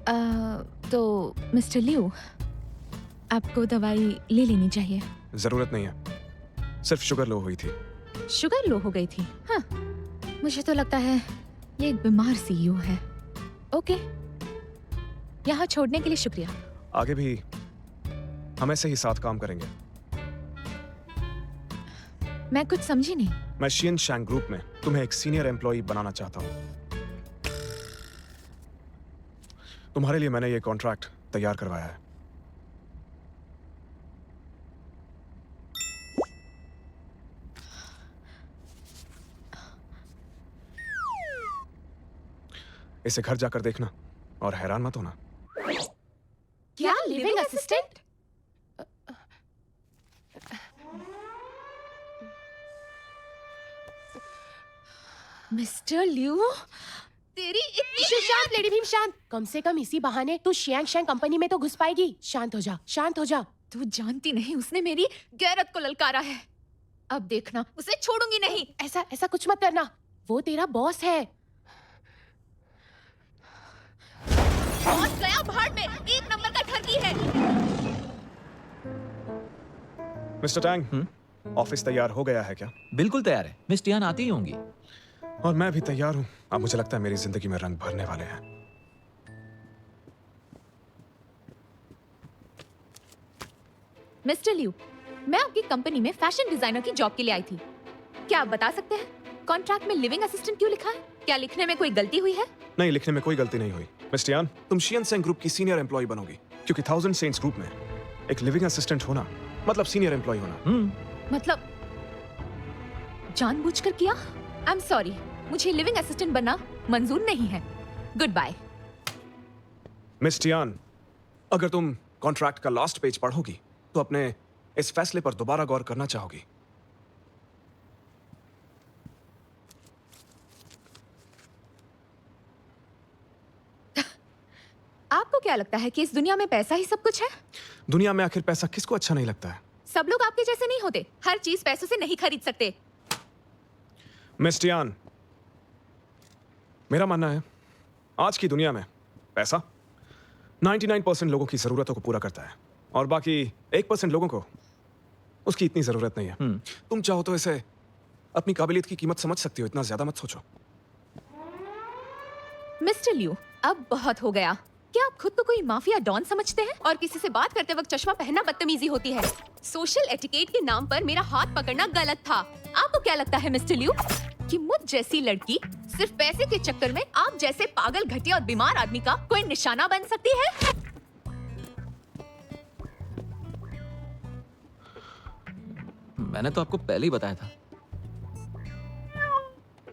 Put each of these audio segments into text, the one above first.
तो मिस्टर लियो, आपको दवाई ले लेनी चाहिए। जरूरत नहीं है, सिर्फ शुगर लो हुई थी। शुगर लो हो गई थी? हाँ, मुझे तो लगता है ये एक बीमार सीईओ है। ओके, यहाँ छोड़ने के लिए शुक्रिया। आगे भी हम ऐसे ही साथ काम करेंगे। मैं कुछ समझी नहीं। मैं शियन शैंग ग्रुप में तुम्हें एक सीनियर एम्प्लॉय बनाना चाहता हूँ। तुम्हारे लिए मैंने ये कॉन्ट्रैक्ट तैयार करवाया है। इसे घर जाकर देखना और हैरान मत होना। क्या लिविंग असिस्टेंट? मिस्टर लियो, तेरी इतनी शांत लेडी भीम शांत। कम से कम इसी बहाने तू शियांग शैंग कंपनी में तो घुस पाएगी। शांत हो जा, शांत हो जा। तू जानती नहीं उसने मेरी गैरत को ललकारा है। अब देखना, उसे छोड़ूंगी नहीं। ऐसा कुछ मत करना, वो तेरा बॉस है। बॉस गया भाड़ में, एक नंबर का ठगी है। मिस्टर टैंग, ऑफिस तैयार हो गया है क्या? बिल्कुल तैयार है, मिस टियान आती ही होंगी। और मैं भी तैयार हूँ। अब मुझे लगता है मेरी जिंदगी में रंग भरने वाले हैं। मिस्टर लियू, मैं आपकी कंपनी में फैशन डिजाइनर की जॉब के लिए आई थी। क्या आप बता सकते हैं कॉन्ट्रैक्ट में लिविंग असिस्टेंट क्यों लिखा है? क्या लिखने में कोई गलती हुई है? नहीं, लिखने में कोई गलती नहीं हुई। मिस्टर यान, तुम शियन सेंग ग्रुप की सीनियर एम्प्लॉय बनोगी, क्योंकि 1000 सेंट्स ग्रुप में एक लिविंग असिस्टेंट होना मतलब सीनियर एम्प्लॉय होना। मतलब जानबूझकर किया? आई एम सॉरी, मुझे लिविंग असिस्टेंट बनना मंजूर नहीं है। Good bye. मिस टियान, अगर तुम कॉन्ट्रैक्ट का लास्ट पेज पढ़ोगी तो अपने इस फैसले पर दोबारा गौर करना चाहोगी। आपको क्या लगता है कि इस दुनिया में पैसा ही सब कुछ है? दुनिया में आखिर पैसा किसको अच्छा नहीं लगता है? सब लोग आपके जैसे नहीं होते। हर चीज पैसों से नहीं खरीद सकते। मिस टियान, मेरा मानना है आज की दुनिया में पैसा 99% लोगों की जरूरतों को पूरा करता है और बाकी 1% लोगों को उसकी इतनी जरूरत नहीं है। तुम चाहो तो इसे अपनी काबिलियत की कीमत समझ सकती हो, इतना ज्यादा मत सोचो। मिस्टर लियू, अब बहुत हो गया। क्या आप खुद को कोई माफिया डॉन समझते हैं? और किसी से बात करते वक्त चश्मा पहनना बदतमीजी होती है। सोशल एटिकेट के नाम पर मेरा हाथ पकड़ना गलत था। आपको क्या लगता है मिस्टर लियू कि मुझ जैसी लड़की सिर्फ पैसे के चक्कर में आप जैसे पागल, घटिया और बीमार आदमी का कोई निशाना बन सकती है? मैंने तो आपको पहले ही बताया था।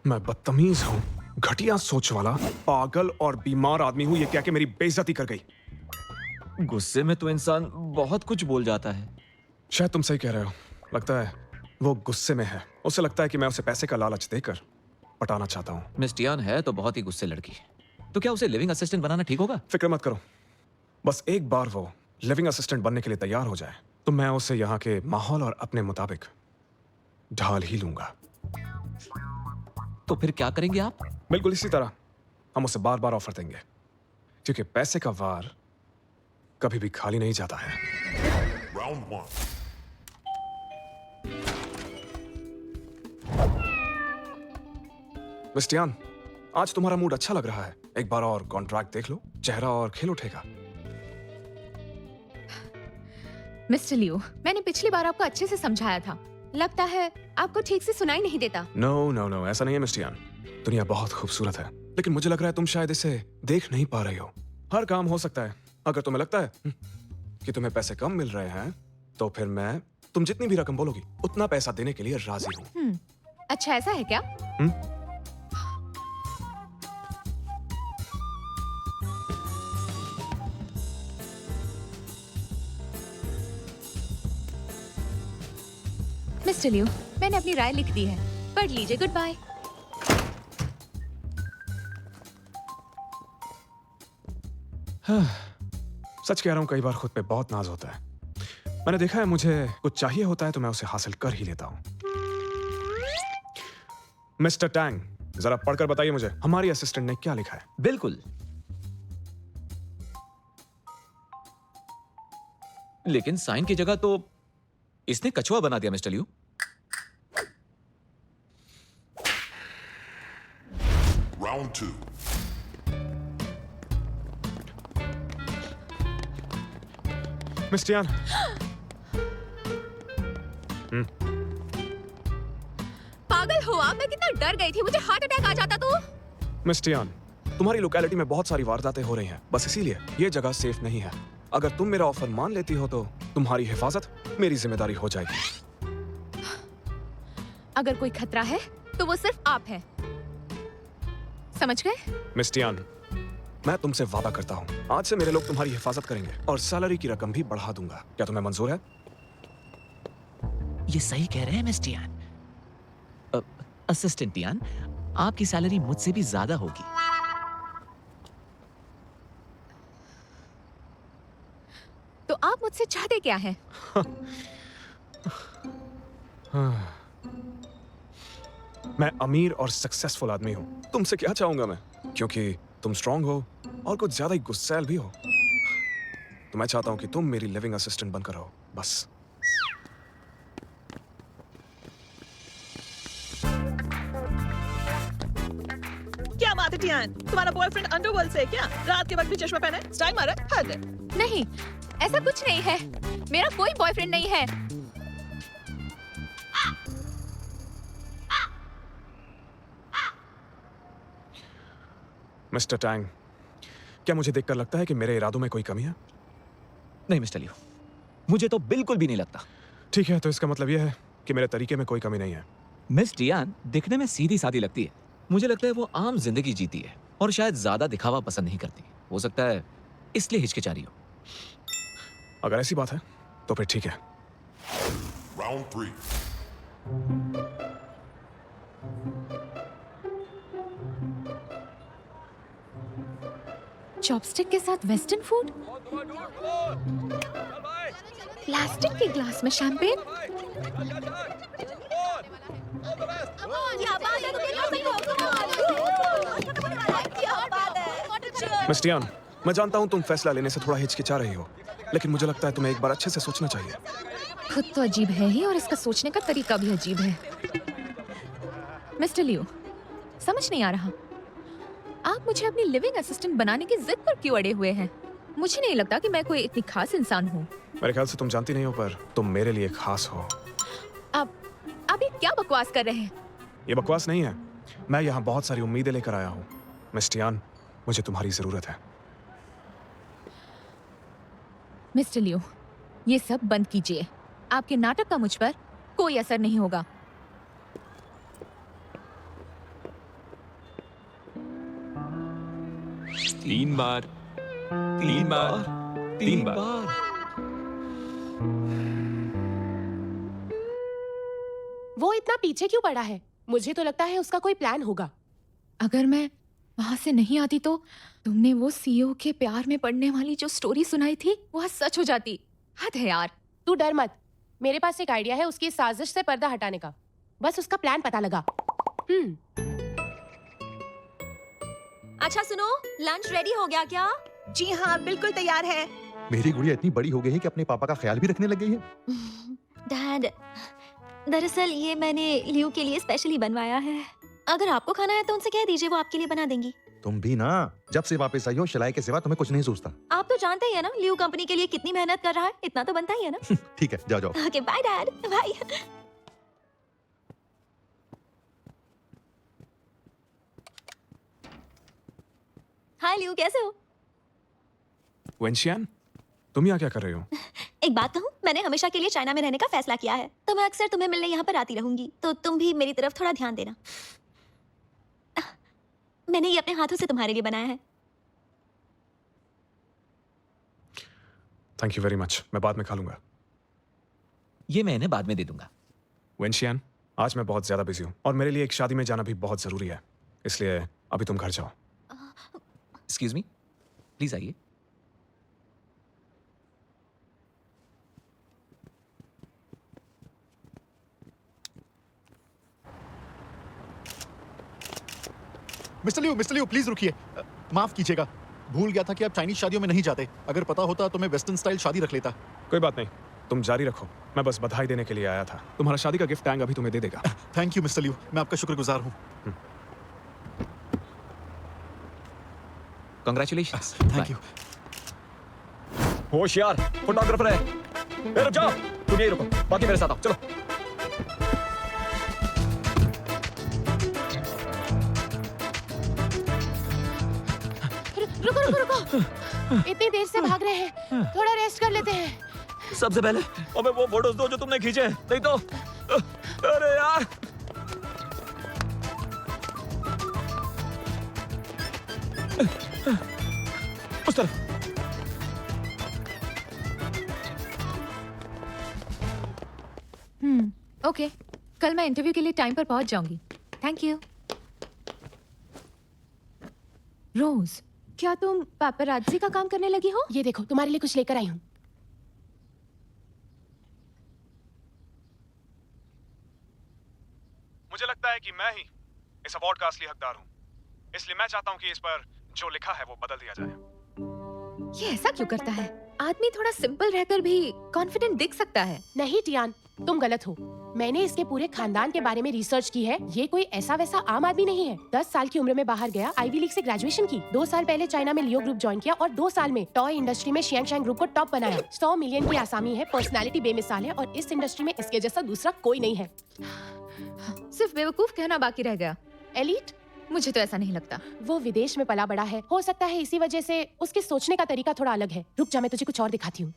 मैं बदतमीज हूँ, घटिया सोच वाला, पागल और बीमार आदमी हूँ, ये कह के मेरी बेइज्जती कर गई। गुस्से में तो इंसान बहुत कुछ बोल जाता है। शायद तुम सही कह रहे हो। लगता है वो गुस्से में है। उसे लगता है कि मैं उसे पैसे का लालच देकर पटाना चाहता हूँ। मिस टियान है तो बहुत ही गुस्से लड़की। तो क्या उसे लिविंग असिस्टेंट बनाना ठीक होगा? फिक्र मत करो, बस एक बार वो लिविंग असिस्टेंट बनने के लिए तैयार हो जाए तो मैं उसे यहाँ के माहौल और अपने मुताबिक ढाल ही लूंगा। तो फिर क्या करेंगे आप? बिल्कुल इसी तरह हम उसे बार बार ऑफर देंगे, क्योंकि पैसे का वार कभी भी खाली नहीं जाता है। Round 1. मिस्टियान, आज तुम्हारा मूड अच्छा लग रहा है। एक बार और कॉन्ट्रैक्ट देख लो, चेहरा और खेल उठेगा। मिस्टर लियू, मैंने पिछली बार आपको अच्छे से समझाया था। लगता है आपको ठीक से सुनाई नहीं देता। नो नो नो, ऐसा नहीं है मिस्टियान। दुनिया बहुत खूबसूरत है, लेकिन मुझे लग रहा है तुम शायद इसे देख नहीं पा रही हो। हर काम हो सकता है। अगर तुम्हें लगता है कि तुम्हें पैसे कम मिल रहे हैं तो फिर मैं तुम जितनी भी रकम बोलोगी उतना पैसा देने के लिए राजी हूँ। अच्छा, ऐसा है क्या? मिस्टर लियू, मैंने अपनी राय लिख दी है, पढ़ लीजिए। Good bye. सच कह रहा हूँ, कई बार खुद पे बहुत नाज होता है। मैंने देखा है मुझे कुछ चाहिए होता है तो मैं उसे हासिल कर ही लेता हूँ। मिस्टर टैंग, जरा पढ़कर बताइए मुझे हमारी असिस्टेंट ने क्या लिखा है। बिल्कुल। लेकिन साइन की जगह तो इसने कछुआ बना दिया मिस्टर लियू। Round 2. मिस्टियान, पागल हो आप? मैं कितना डर गई थी, मुझे हार्ट अटैक आ जाता तो। मिस्टियान, तुम्हारी लोकेलिटी में बहुत सारी वारदातें हो रही हैं। बस इसीलिए ये जगह सेफ नहीं है। अगर तुम मेरा ऑफर मान लेती हो तो तुम्हारी हिफाजत मेरी जिम्मेदारी हो जाएगी। अगर कोई खतरा है तो वो सिर्फ आप हैं। समझ गए? मिस्टियान, मैं तुमसे वादा करता हूँ, आज से मेरे लोग तुम्हारी हिफाजत करेंगे और सैलरी की रकम भी बढ़ा दूंगा। क्या तुम्हें मंजूर है? ये सही कह रहे हैं मिस्टर यान। असिस्टेंट यान, आपकी सैलरी मुझसे भी ज्यादा होगी। तो आप मुझसे चाहते क्या हैं? मैं अमीर और सक्सेसफुल आदमी हूँ। तुमसे क्या चाहूंगा मैं? क्योंकि तुम स्ट्रांग हो और कुछ ज्यादा ही गुस्सैल भी हो। तो मैं चाहता हूँ कि तुम मेरी लिविंग असिस्टेंट बनकर रहो, बस। क्या बात है टियान, तुम्हारा बॉयफ्रेंड अंडरवर्ल्ड से है क्या? रात के वक्त भी चश्मा पहना है, स्टाइल मारा है, हद है। नहीं, ऐसा कुछ नहीं है। मेरा कोई बॉयफ्रेंड नहीं है। मिस्टर टैंग, क्या मुझे देखकर लगता है कि मेरे इरादों में कोई कमी है? नहीं मिस्टर लियू, मुझे तो बिल्कुल भी नहीं लगता। ठीक है, तो इसका मतलब यह है कि मेरे तरीके में कोई कमी नहीं है। मिस टियान दिखने में सीधी सादी लगती है। मुझे लगता है वो आम जिंदगी जीती है और शायद ज्यादा दिखावा पसंद नहीं करती। हो सकता है इसलिए हिचकिचा रही हो। अगर ऐसी बात है तो फिर ठीक है। Round 3. चॉपस्टिक के साथ वेस्टर्न फूड, प्लास्टिक के ग्लास में शैंपेन। मिस्टियान, मैं जानता हूँ तुम फैसला लेने से थोड़ा हिचकिचा रही हो, लेकिन मुझे लगता है तुम्हें एक बार अच्छे से सोचना चाहिए। खुद तो अजीब है ही और इसका सोचने का तरीका भी अजीब है। मिस्टर लियू, समझ नहीं आ रहा, आप मुझे अपनी लिविंग असिस्टेंट बनाने की जिद पर क्यों अड़े हुए हैं? मुझे नहीं लगता कि मैं कोई इतनी खास इंसान हूँ। मेरे ख्याल से तुम जानती नहीं हो, पर तुम मेरे लिए खास हो। आप ये क्या बकवास कर रहे हैं? ये बकवास नहीं है। मैं यहाँ बहुत सारी उम्मीदें लेकर आया हूँ। मिस्टियान, मुझे तुम्हारी जरूरत है। मिस्टर लियू, ये सब बंद कीजिए। आपके नाटक का मुझ पर कोई असर नहीं होगा। तीन बार। वो इतना पीछे क्यों पड़ा है? मुझे तो लगता है उसका कोई प्लान होगा। अगर मैं वहां से नहीं आती तो तुमने वो सीईओ के प्यार में पड़ने वाली जो स्टोरी सुनाई थी वो आज सच हो जाती। हद है यार। तू डर मत, मेरे पास एक आइडिया है उसकी साजिश से पर्दा हटाने का। बस उसका प्लान पता लगा। अच्छा सुनो, लंच रेडी हो गया क्या? जी हाँ, बिल्कुल तैयार है। मेरी गुड़िया इतनी बड़ी हो गई है कि अपने पापा का ख्याल भी रखने लग गई है। डैड, दरअसल ये मैंने लियू के लिए स्पेशली बनवाया है। अगर आपको खाना है तो उनसे कह दीजिए, वो आपके लिए बना देंगी। तुम भी ना, जब से वापस आई हो शिलाई के सिवा तुम्हें कुछ नहीं सोचता। आप तो जानते ही है ना लियू कंपनी के लिए कितनी मेहनत कर रहा है, इतना तो बनता ही है ना। ठीक है, जाओ जाओ। Okay bye dad, bye. Hi Liu, कैसे हो? वेंशियान, तुम यहाँ क्या कर रहे हो? एक बात कहूँ, मैंने हमेशा के लिए चाइना में रहने का फैसला किया है, तो मैं अक्सर तुम्हें मिलने यहाँ पर आती रहूंगी, तो तुम भी मेरी तरफ थोड़ा ध्यान देना। मैंने ये अपने हाथों से तुम्हारे लिए बनाया है। Thank you very much. मैं बाद में खा लूंगा। ये मैं इन्हें बाद में दे दूंगा। वेंशियान, आज मैं बहुत ज्यादा बिजी हूँ और मेरे लिए एक शादी में जाना भी बहुत जरूरी है, इसलिए अभी तुम घर जाओ। एक्सक्यूज मी, प्लीज आइए। मिस्टर लियो प्लीज रुकिए। माफ कीजिएगा, भूल गया था कि आप चाइनीज शादियों में नहीं जाते। अगर पता होता तो मैं वेस्टर्न स्टाइल शादी रख लेता। कोई बात नहीं, तुम जारी रखो। मैं बस बधाई देने के लिए आया था। तुम्हारा शादी का गिफ्ट टैंग अभी तुम्हें दे देगा। थैंक यू मिस्टर लियू, मैं आपका शुक्रगुजार हूँ। कंग्रेचुलेशंस। Thank you. होशियार फोटोग्राफर है। रुक जाओ, तुम यही रुको, बाकी मेरे साथ आओ, चलो। रुको रुको रुको, इतनी देर से भाग रहे हैं, थोड़ा रेस्ट कर लेते हैं। सबसे पहले हमें वो फोटोज दो जो तुमने खींचे, नहीं तो अरे यार। उस तरफ। ओके, कल मैं इंटरव्यू के लिए टाइम पर पहुंच जाऊंगी। Thank you. रोज, क्या तुम पापराज़ी का काम करने लगी हो? ये देखो, तुम्हारे लिए कुछ लेकर आई हूँ। मुझे लगता है कि मैं ही इस अवार्ड का असली हकदार हूँ, इसलिए मैं चाहता हूँ कि इस पर जो लिखा है वो बदल दिया जाए। ये ऐसा क्यों करता है? आदमी थोड़ा सिंपल रहकर भी कॉन्फिडेंट दिख सकता है। नहीं टियान, तुम गलत हो। मैंने इसके पूरे खानदान के बारे में रिसर्च की है। ये कोई ऐसा वैसा आम आदमी नहीं है। 10 साल की उम्र में बाहर गया, आईवी लीग से ग्रेजुएशन की, 2 साल पहले चाइना में लियो ग्रुप ज्वाइन किया और 2 साल में टॉय इंडस्ट्री में शियांग शैंग ग्रुप को टॉप बनाया। 100 मिलियन की आसामी है, पर्सनालिटी बेमिसाल है और इस इंडस्ट्री में इसके जैसा दूसरा कोई नहीं है। सिर्फ बेवकूफ कहना बाकी रह गया। एलीट? मुझे तो ऐसा नहीं लगता। वो विदेश में पला बड़ा है, हो सकता है इसी वजह से उसके सोचने का तरीका थोड़ा अलग है। रुक जा, मैं तुझे कुछ और दिखाती हूँ।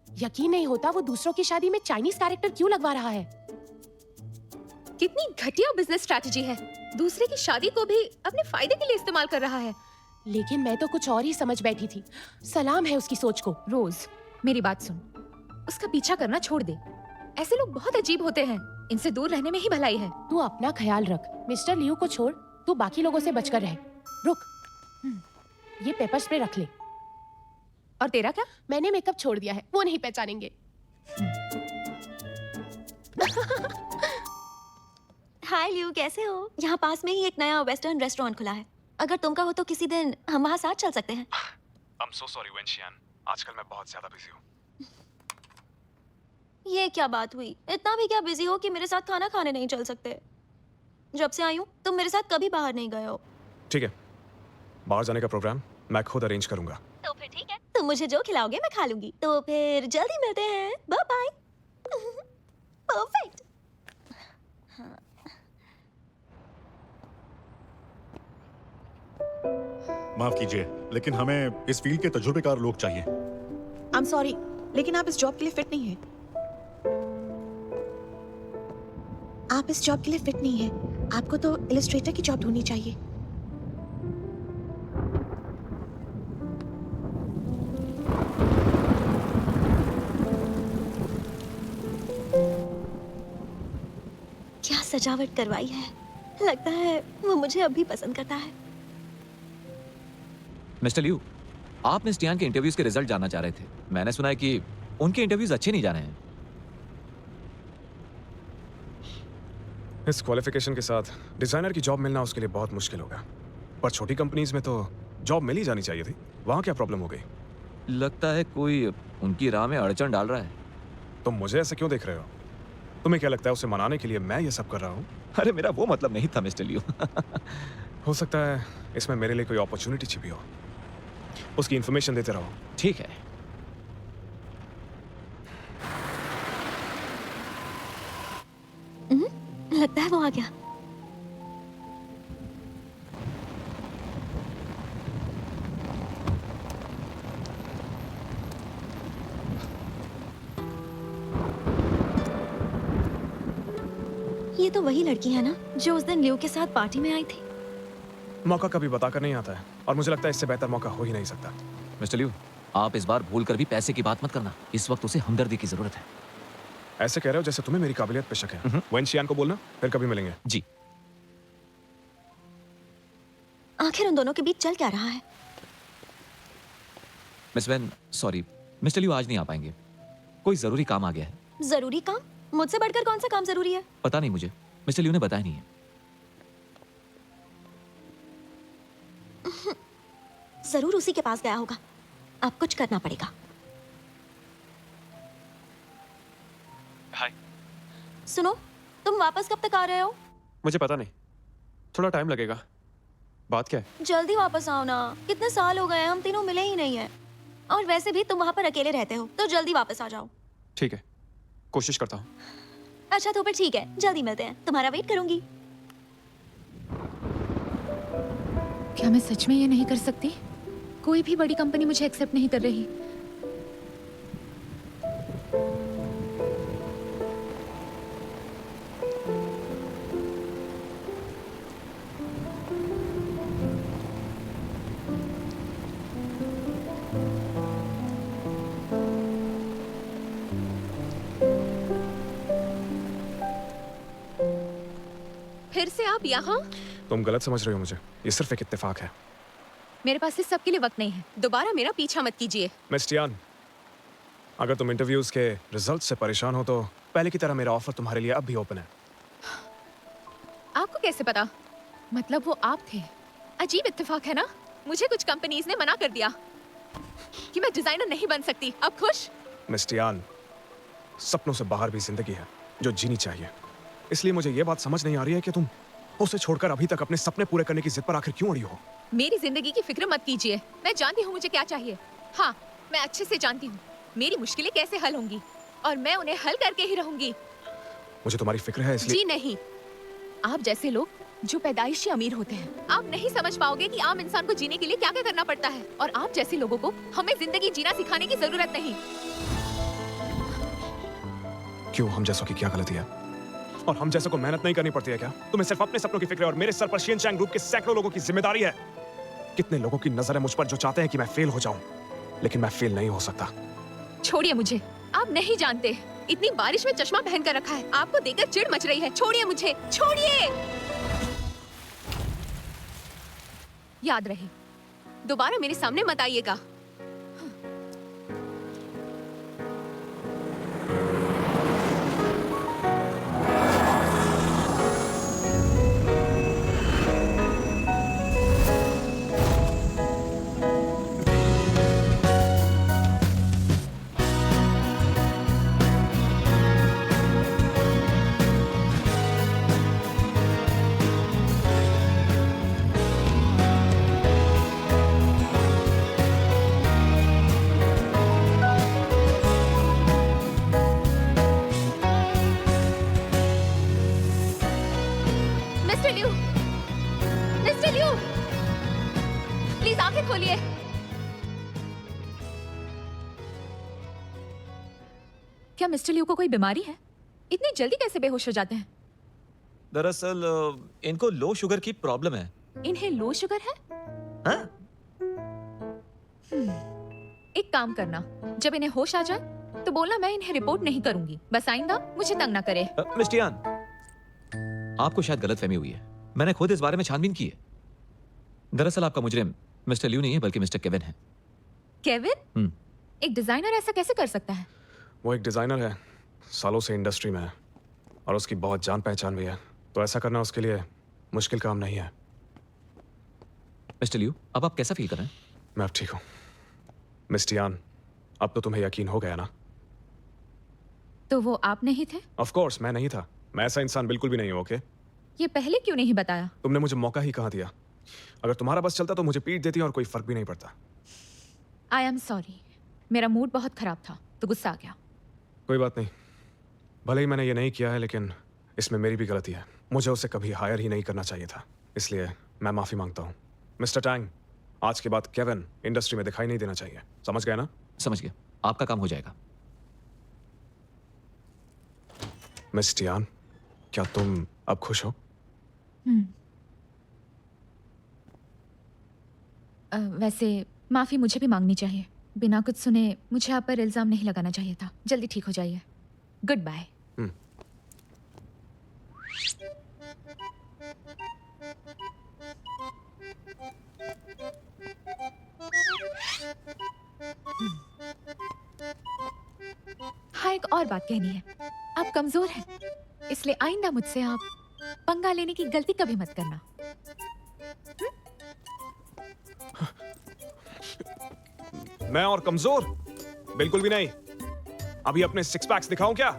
यकीन नहीं होता वो दूसरों की शादी में चाइनीज कैरेक्टर क्यों लगवा रहा है। कितनी घटिया बिजनेस स्ट्रैटेजी है। दूसरे की शादी को भी अपने फायदे के लिए इस्तेमाल कर रहा है। लेकिन मैं तो कुछ और ही समझ बैठी थी। सलाम है उसकी सोच को। रोज, मेरी बात सुन, उसका पीछा करना छोड़ दे। ऐसे लोग बहुत अजीब होते हैं, इनसे दूर रहने में ही भलाई है। तू अपना ख्याल रख। मिस्टर लियू को छोड़, तू बाकी लोगों से बचकर रह। रुक, ये पेपर स्प्रे रख ले। और तेरा क्या? मैंने मेकअप छोड़ दिया है, वो नहीं पहचानेंगे। हाय लियू, कैसे हो? यहाँ पास में ही एक नया वेस्टर्न रेस्टोरेंट खुला है। अगर तुम कहो तो किसी दिन हम वहाँ साथ चल सकते हैं। I'm so sorry वेंशियान, आजकल मैं बहुत ज्यादा बिजी हूँ। ये क्या बात हुई? इतना भी क्या बिजी हो कि मेरे साथ खाना खाने नहीं चल सकते? जब से आई हूँ तुम मेरे साथ कभी बाहर नहीं गए हो। ठीक है, बाहर जाने का प्रोग्राम मैं खुद अरेंज करूंगा। तो फिर ठीक है, तुम मुझे जो खिलाओगे मैं खा लूंगी। तो फिर जल्दी मिलते हैं। Bye bye. परफेक्ट। माफ कीजिए, लेकिन हमें इस फील्ड के तजुर्बेकार लोग चाहिए। आई एम सॉरी, लेकिन आप इस जॉब के लिए फिट नहीं है। आप इस जॉब के लिए फिट नहीं है। आपको तो इलस्ट्रेटर की जॉब ढूंढनी चाहिए। क्या सजावट करवाई है। लगता है वो मुझे अभी पसंद करता है। मिस्टर लियू, आप मिस टियान के इंटरव्यूज के रिजल्ट जानना चाह रहे थे। मैंने सुना है कि उनके इंटरव्यूज अच्छे नहीं जा रहे हैं। इस क्वालिफिकेशन के साथ डिजाइनर की जॉब मिलना उसके लिए बहुत मुश्किल होगा। पर छोटी कंपनीज में तो जॉब मिल ही जानी चाहिए थी। वहाँ क्या प्रॉब्लम हो गई? लगता है कोई उनकी राह में अड़चन डाल रहा है। तुम मुझे ऐसे क्यों देख रहे हो? तुम्हें क्या लगता है उसे मनाने के लिए मैं ये सब कर रहा हूँ? अरे मेरा वो मतलब नहीं था मिस्टर लियू। हो सकता है इसमें मेरे लिए कोई अपॉर्चुनिटी छिपी हो। उसकी इंफॉर्मेशन देते रहो। ठीक है। लगता है वो आ गया। ये तो वही लड़की है ना जो उस दिन लियो के साथ पार्टी में आई थी। मौका कभी बताकर नहीं आता है और मुझे लगता है इससे बेहतर मौका हो ही नहीं सकता। मिस्टर लियू, आप इस बार भूल कर भी पैसे की बात मत करना। इस वक्त उसे हमदर्दी की जरूरत है। ऐसे कह रहे हो जैसे तुम्हें मेरी काबिलियत पे शक है। वेंशियान को बोलना, फिर कभी मिलेंगे। जी। आखिर उन दोनों के बीच चल क्या रहा है? Miss when, sorry, mister Liu आज नहीं आ पाएंगे। कोई जरूरी काम आ गया है। जरूरी काम? मुझसे बढ़कर कौन सा काम जरूरी है? पता नहीं मुझे, मिस्टर लियू ने बताया नहीं है। जरूर उसी के पास गया होगा। अब कुछ करना पड़ेगा। हाय। सुनो, तुम वापस कब तक आ रहे हो? मुझे पता नहीं, थोड़ा टाइम लगेगा। बात क्या है? जल्दी वापस आओ ना, कितने साल हो गए हम तीनों मिले ही नहीं है। और वैसे भी तुम वहाँ पर अकेले रहते हो, तो जल्दी वापस आ जाओ। ठीक है, कोशिश करता हूँ। अच्छा तो फिर ठीक है, जल्दी मिलते हैं, तुम्हारा वेट करूंगी। क्या मैं सच में ये नहीं कर सकती? कोई भी बड़ी कंपनी मुझे एक्सेप्ट नहीं कर रही। फिर से आप यहाँ? तुम गलत समझ रही हो मुझे, ये सिर्फ एक इत्तेफाक है। मेरे पास इस सब के लिए वक्त नहीं है। दोबारा मेरा पीछा मत कीजिए। मिस टियान, अगर तुम इंटरव्यूज के रिजल्ट से परेशान हो तो पहले की तरह मेरा ऑफर तुम्हारे लिए अब भी ओपन है। आपको कैसे पता? मतलब वो आप थे। अजीब इत्तेफाक है ना? मुझे कुछ कंपनीज ने मना कर दिया कि मैं डिजाइनर नहीं बन सकती। अब खुश? मिस टियान, सपनों से बाहर भी जिंदगी है जो जीनी चाहिए। इसलिए मुझे ये बात समझ नहीं आ रही है कि तुम उसे छोड़कर अभी तक अपने सपने पूरे करने की जिद पर आखिर क्यों अड़ी हो? मेरी जिंदगी की फिक्र मत कीजिए। मैं जानती हूँ मुझे क्या चाहिए। हाँ, मैं अच्छे से जानती हूँ मेरी मुश्किलें कैसे हल होंगी और मैं उन्हें हल करके ही रहूंगी। मुझे तुम्हारी फिक्र है इसलिए। जी नहीं, आप जैसे लोग जो पैदाइशी अमीर होते हैं, आप नहीं समझ पाओगे कि आम इंसान को जीने के लिए क्या क्या करना पड़ता है। और आप जैसे लोगों को हमें जिंदगी जीना सिखाने की जरूरत नहीं। क्यों, हम जैसों की क्या गलती है? और हम जैसों को मेहनत नहीं करनी पड़ती है क्या? तुम्हें सिर्फ अपने सपनों की फिक्र है और मेरे सर पर शिनचैंग ग्रुप के सैकड़ों लोगों की जिम्मेदारी है। कितने लोगों की नजर है मुझ पर जो चाहते हैं कि मैं फेल हो जाऊं, लेकिन मैं फेल नहीं हो सकता। छोड़िए मुझे, आप नहीं जानते। इतनी बारिश में चश्मा पहन कर रखा है, आपको देखकर चिढ़ मच रही है। छोड़िए मुझे, छोड़िए। याद रहे, दोबारा मेरे सामने मत आइएगा। मिस्टर लियू, प्लीज आंखें खोलिए। क्या मिस्टर लियू को कोई बीमारी है? इतनी जल्दी कैसे बेहोश हो जाते हैं? दरअसल इनको लो शुगर की प्रॉब्लम है। इन्हें लो शुगर है? हाँ? एक काम करना, जब इन्हें होश आ जाए तो बोलना मैं इन्हें रिपोर्ट नहीं करूंगी। बस आइंदा मुझे तंग ना करे। मिस टियान, आपको शायद गलतफहमी हुई है। मैंने खुद इस बारे में छानबीन की है। दरअसल आपका मुजरिम मिस्टर लियू नहीं है बल्कि मिस्टर केविन है। केविन? एक डिजाइनर ऐसा कैसे कर सकता है? वो एक डिजाइनर है, सालों से इंडस्ट्री में है और उसकी बहुत जान पहचान भी है, तो ऐसा करना उसके लिए मुश्किल काम नहीं है। मिस्टर लियू, अब आप कैसा फील कर रहे हैं? मैं अब ठीक हूँ। मिस टियान, अब तो तुम्हें यकीन हो गया ना? तो वो आप नहीं थे? ऑफ कोर्स मैं नहीं था। मैं ऐसा इंसान बिल्कुल भी नहीं हूँ। ओके, ये पहले क्यों नहीं बताया? तुमने मुझे मौका ही कहाँ दिया? अगर तुम्हारा बस चलता तो मुझे पीट देती और कोई फर्क भी नहीं पड़ता। आई एम सॉरी, मेरा मूड बहुत खराब था तो गुस्सा आ गया। कोई बात नहीं, भले ही मैंने ये नहीं किया है लेकिन इसमें मेरी भी गलती है। मुझे उसे कभी हायर ही नहीं करना चाहिए था, इसलिए मैं माफी मांगता हूँ। मिस्टर टैंग, आज के बाद केविन इंडस्ट्री में दिखाई नहीं देना चाहिए, समझ गए ना? समझ गया, आपका काम हो जाएगा। मिस टियान, क्या तुम अब खुश हो? वैसे माफी मुझे भी मांगनी चाहिए। बिना कुछ सुने मुझे आप पर इल्जाम नहीं लगाना चाहिए था। जल्दी ठीक हो जाइए। Good bye. हाँ, एक और बात कहनी है। आप कमजोर हैं, इसलिए आइंदा मुझसे आप पंगा लेने की गलती कभी मत करना। मैं और कमजोर? बिल्कुल भी नहीं। अभी अपने सिक्स पैक्स दिखाऊं क्या?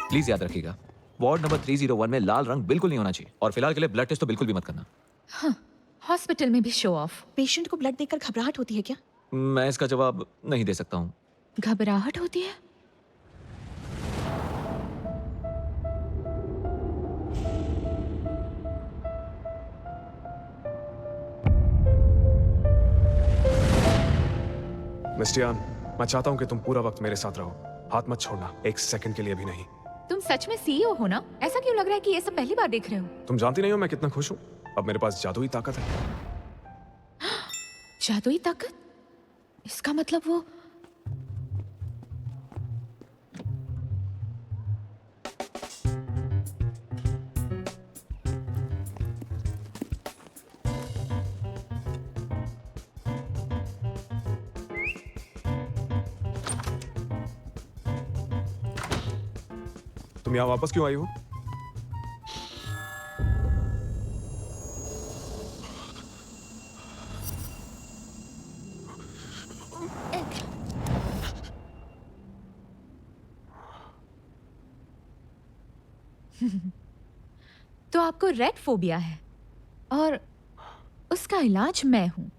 प्लीज याद रखिएगा, वार्ड नंबर 301 में लाल रंग बिल्कुल नहीं होना चाहिए, और फिलहाल के लिए ब्लड टेस्ट तो बिल्कुल भी मत करना। हॉस्पिटल में भी शो ऑफ। पेशेंट को ब्लड देखकर घबराहट होती है क्या? मैं इसका जवाब नहीं दे सकता हूँ। घबराहट होती है? मिस्टियान, मैं चाहता हूं कि तुम पूरा वक्त मेरे साथ रहो। हाथ मत छोड़ना, एक सेकंड के लिए भी नहीं। तुम सच में सीईओ हो ना? ऐसा क्यों लग रहा है कि ये सब पहली बार देख रहे हो? तुम जानती नहीं हो मैं कितना खुश हूं। अब मेरे पास जादुई ताकत है। जादुई ताकत? इसका मतलब वो तुम यहाँ वापस क्यों आई हो? तो आपको रेड फोबिया है और उसका इलाज मैं हूं।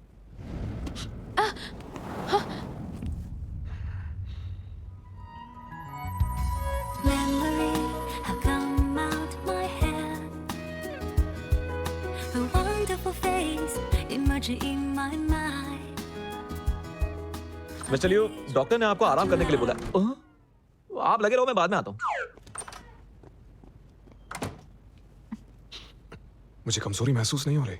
मिस्टर लियो, डॉक्टर ने आपको आराम करने के लिए बोला। आप लगे रहो, मैं बाद में आता हूँ। मुझे कमजोरी महसूस नहीं हो रही।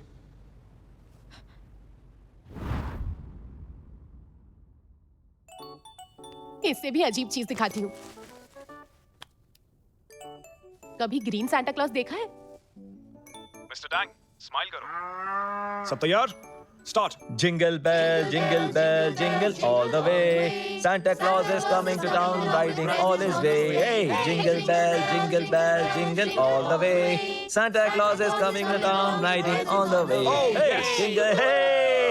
इससे भी अजीब चीज दिखाती हूँ। कभी ग्रीन सांता क्लॉज देखा है? मिस्टर डैंग, स्माइल करो। सब तैयार? Start. Jingle bell, jingle all the way. Santa Claus is coming to town, riding all his way. Hey, jingle bell, jingle all the way. Santa Claus is coming to town, riding all the way. Hey, jingle, hey!